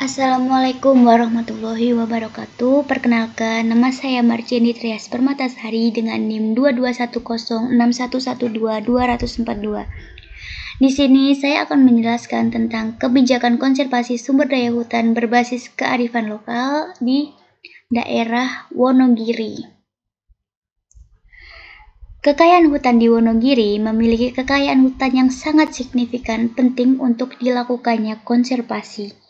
Assalamualaikum warahmatullahi wabarakatuh. Perkenalkan, nama saya Marcieni Trias Permatasari dengan NIM 22106112-242. Di sini saya akan menjelaskan tentang kebijakan konservasi sumber daya hutan berbasis kearifan lokal di daerah Wonogiri. Kekayaan hutan di Wonogiri memiliki kekayaan hutan yang sangat signifikan penting untuk dilakukannya konservasi.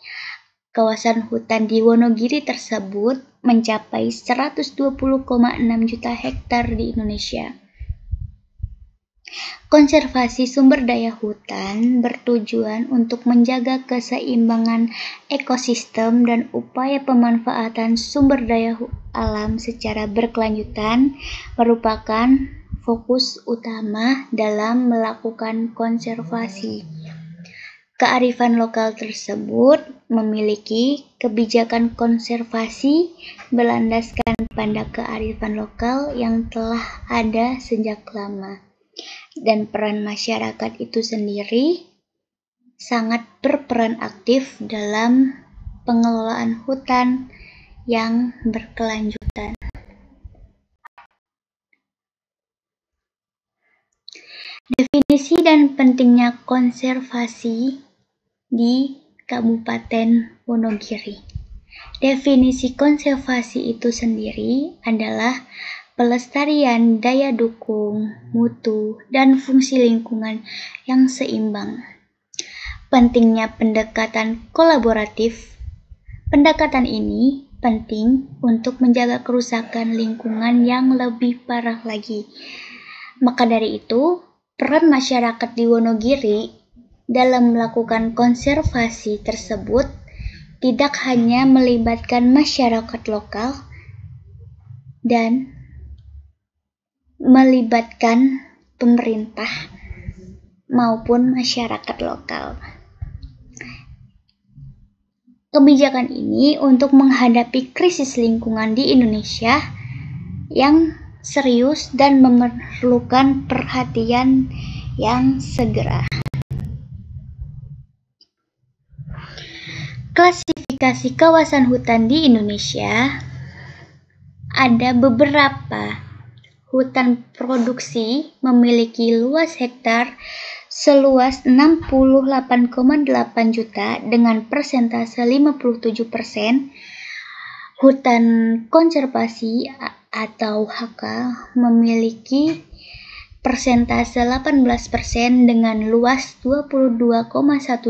Kawasan hutan di Wonogiri tersebut mencapai 120,6 juta hektar di Indonesia. Konservasi sumber daya hutan bertujuan untuk menjaga keseimbangan ekosistem dan upaya pemanfaatan sumber daya alam secara berkelanjutan merupakan fokus utama dalam melakukan konservasi. Kearifan lokal tersebut memiliki kebijakan konservasi berlandaskan pada kearifan lokal yang telah ada sejak lama, dan peran masyarakat itu sendiri sangat berperan aktif dalam pengelolaan hutan yang berkelanjutan. Definisi dan pentingnya konservasi di Kabupaten Wonogiri. Definisi konservasi itu sendiri adalah pelestarian daya dukung, mutu, dan fungsi lingkungan yang seimbang. Pentingnya pendekatan kolaboratif. Pendekatan ini penting untuk menjaga kerusakan lingkungan yang lebih parah lagi. Maka dari itu, peran masyarakat di Wonogiri dalam melakukan konservasi tersebut tidak hanya melibatkan masyarakat lokal dan melibatkan pemerintah maupun masyarakat lokal. Kebijakan ini untuk menghadapi krisis lingkungan di Indonesia yang serius dan memerlukan perhatian yang segera. Klasifikasi kawasan hutan di Indonesia ada beberapa. Hutan produksi memiliki luas hektar seluas 68,8 juta dengan persentase 57%. Hutan konservasi atau HK memiliki persentase 18% dengan luas 22,1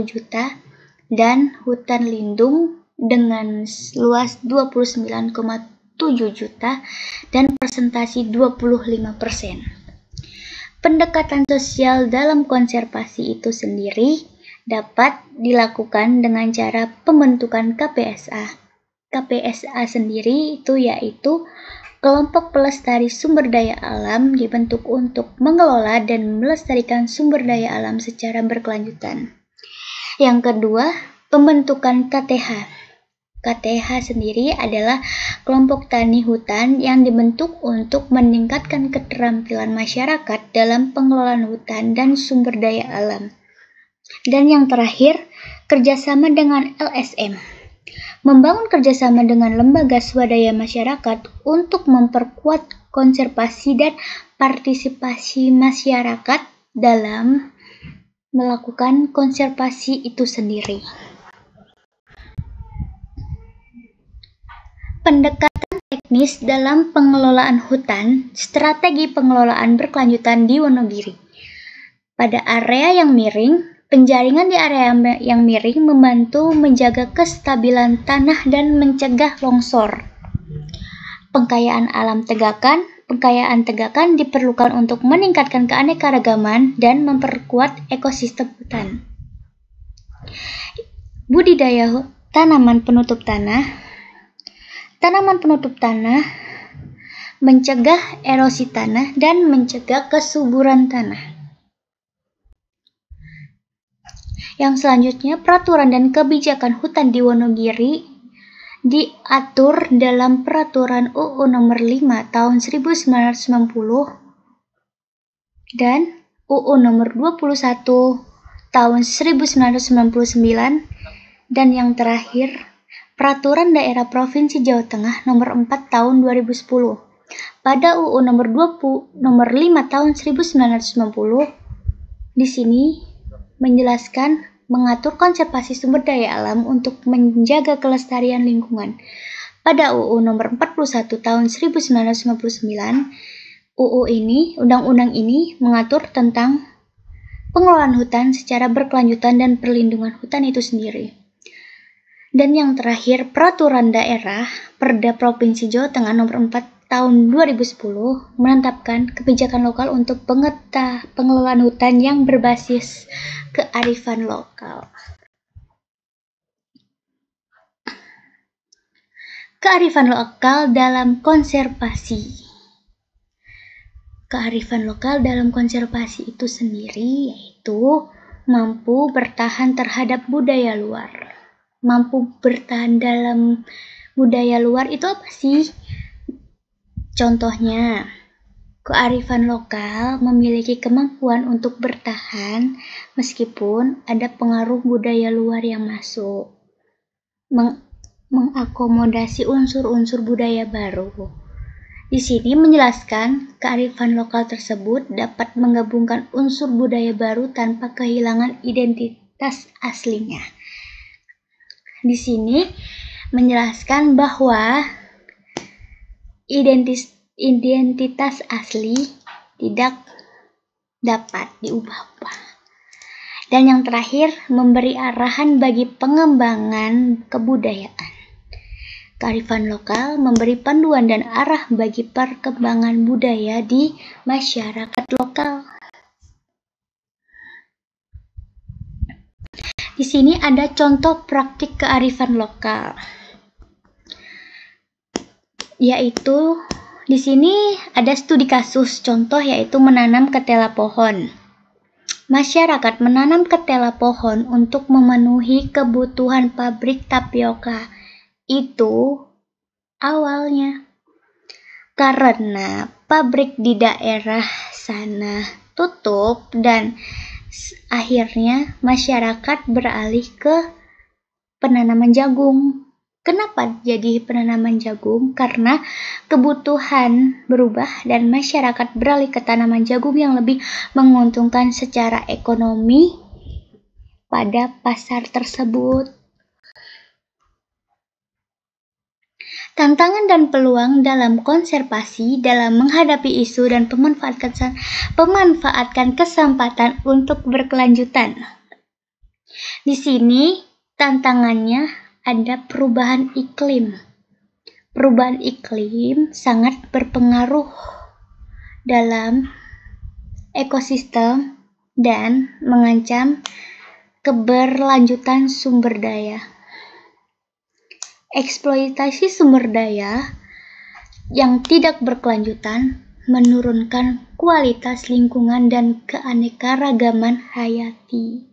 juta dan hutan lindung dengan luas 29,7 juta dan persentase 25%. Pendekatan sosial dalam konservasi itu sendiri dapat dilakukan dengan cara pembentukan KPSA. KPSA sendiri itu yaitu kelompok pelestari sumber daya alam dibentuk untuk mengelola dan melestarikan sumber daya alam secara berkelanjutan. Yang kedua, pembentukan KTH. KTH sendiri adalah kelompok tani hutan yang dibentuk untuk meningkatkan keterampilan masyarakat dalam pengelolaan hutan dan sumber daya alam. Dan yang terakhir, kerjasama dengan LSM. Membangun kerjasama dengan lembaga swadaya masyarakat untuk memperkuat konservasi dan partisipasi masyarakat dalam melakukan konservasi itu sendiri. Pendekatan teknis dalam pengelolaan hutan, strategi pengelolaan berkelanjutan di Wonogiri. Pada area yang miring, penjaringan di area yang miring membantu menjaga kestabilan tanah dan mencegah longsor. Pengkayaan tegakan diperlukan untuk meningkatkan keanekaragaman dan memperkuat ekosistem hutan. Budidaya tanaman penutup tanah. Tanaman penutup tanah mencegah erosi tanah dan mencegah kesuburan tanah. Yang selanjutnya, peraturan dan kebijakan hutan di Wonogiri diatur dalam Peraturan UU Nomor 5 Tahun 1990 dan UU Nomor 21 Tahun 1999 Dan yang terakhir, Peraturan Daerah Provinsi Jawa Tengah Nomor 4 Tahun 2010. Pada UU Nomor 5 Tahun 1990, di sini menjelaskan mengatur konservasi sumber daya alam untuk menjaga kelestarian lingkungan. Pada UU Nomor 41 Tahun 1999, Undang-Undang ini mengatur tentang pengelolaan hutan secara berkelanjutan dan perlindungan hutan itu sendiri. Dan yang terakhir, Peraturan Daerah Perda Provinsi Jawa Tengah Nomor 4 Tahun 2010 menetapkan kebijakan lokal untuk pengelolaan hutan yang berbasis kearifan lokal. Kearifan lokal dalam konservasi. Kearifan lokal dalam konservasi itu sendiri yaitu mampu bertahan terhadap budaya luar. Mampu bertahan dalam budaya luar itu apa sih? Contohnya, kearifan lokal memiliki kemampuan untuk bertahan meskipun ada pengaruh budaya luar yang masuk. Mengakomodasi unsur-unsur budaya baru. Di sini menjelaskan kearifan lokal tersebut dapat menggabungkan unsur budaya baru tanpa kehilangan identitas aslinya. Di sini menjelaskan bahwa identitas asli tidak dapat diubah-ubah. Dan yang terakhir, memberi arahan bagi pengembangan kebudayaan. Kearifan lokal memberi panduan dan arah bagi perkembangan budaya di masyarakat lokal. Di sini ada contoh praktik kearifan lokal. Yaitu di sini ada studi kasus contoh yaitu menanam ketela pohon. Masyarakat menanam ketela pohon untuk memenuhi kebutuhan pabrik tapioka. Itu awalnya karena pabrik di daerah sana tutup dan akhirnya masyarakat beralih ke penanaman jagung. Kenapa jadi penanaman jagung? Karena kebutuhan berubah dan masyarakat beralih ke tanaman jagung yang lebih menguntungkan secara ekonomi pada pasar tersebut. Tantangan dan peluang dalam konservasi dalam menghadapi isu dan pemanfaatkan kesempatan untuk berkelanjutan. Di sini tantangannya ada perubahan iklim. Perubahan iklim sangat berpengaruh dalam ekosistem dan mengancam keberlanjutan sumber daya. Eksploitasi sumber daya yang tidak berkelanjutan menurunkan kualitas lingkungan dan keanekaragaman hayati.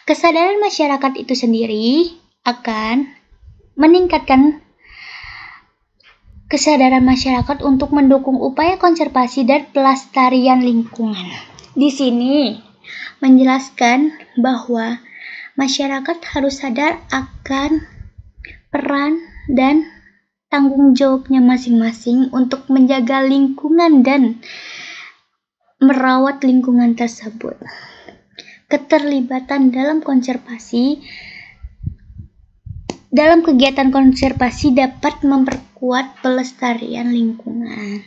Kesadaran masyarakat itu sendiri akan meningkatkan kesadaran masyarakat untuk mendukung upaya konservasi dan pelestarian lingkungan. Di sini menjelaskan bahwa masyarakat harus sadar akan peran dan tanggung jawabnya masing-masing untuk menjaga lingkungan dan merawat lingkungan tersebut. Keterlibatan dalam kegiatan konservasi dapat memperkuat pelestarian lingkungan.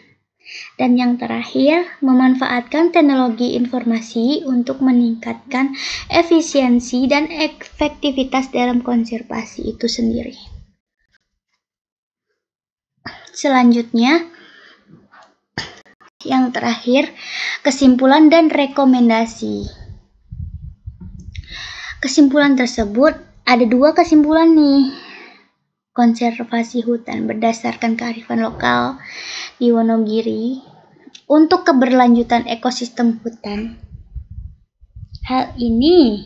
Dan yang terakhir, memanfaatkan teknologi informasi untuk meningkatkan efisiensi dan efektivitas dalam konservasi itu sendiri. Selanjutnya, yang terakhir, kesimpulan dan rekomendasi. Kesimpulan tersebut, ada 2 kesimpulan nih. Konservasi hutan berdasarkan kearifan lokal di Wonogiri untuk keberlanjutan ekosistem hutan. Hal ini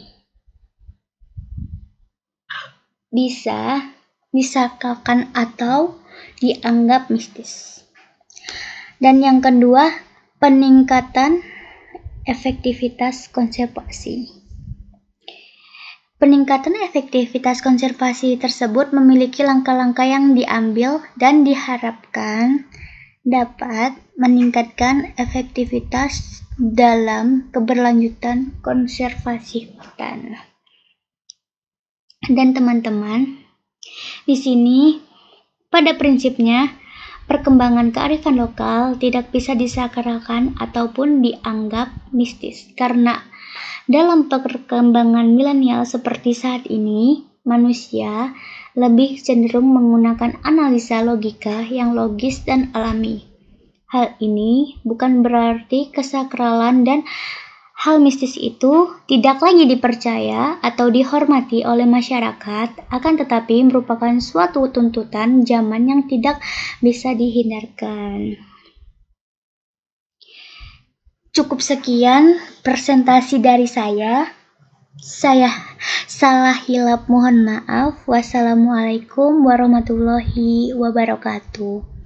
bisa disakalkan atau dianggap mistis. Dan yang kedua, peningkatan efektivitas konservasi. Peningkatan efektivitas konservasi tersebut memiliki langkah-langkah yang diambil dan diharapkan dapat meningkatkan efektivitas dalam keberlanjutan konservasi hutan. Dan teman-teman, di sini pada prinsipnya perkembangan kearifan lokal tidak bisa disakralkan ataupun dianggap mistis karena dalam perkembangan milenial seperti saat ini, manusia lebih cenderung menggunakan analisa logika yang logis dan alami. Hal ini bukan berarti kesakralan dan hal mistis itu tidak lagi dipercaya atau dihormati oleh masyarakat, akan tetapi merupakan suatu tuntutan zaman yang tidak bisa dihindarkan. Cukup sekian presentasi dari saya. Saya salah hilap mohon maaf. Wassalamualaikum warahmatullahi wabarakatuh.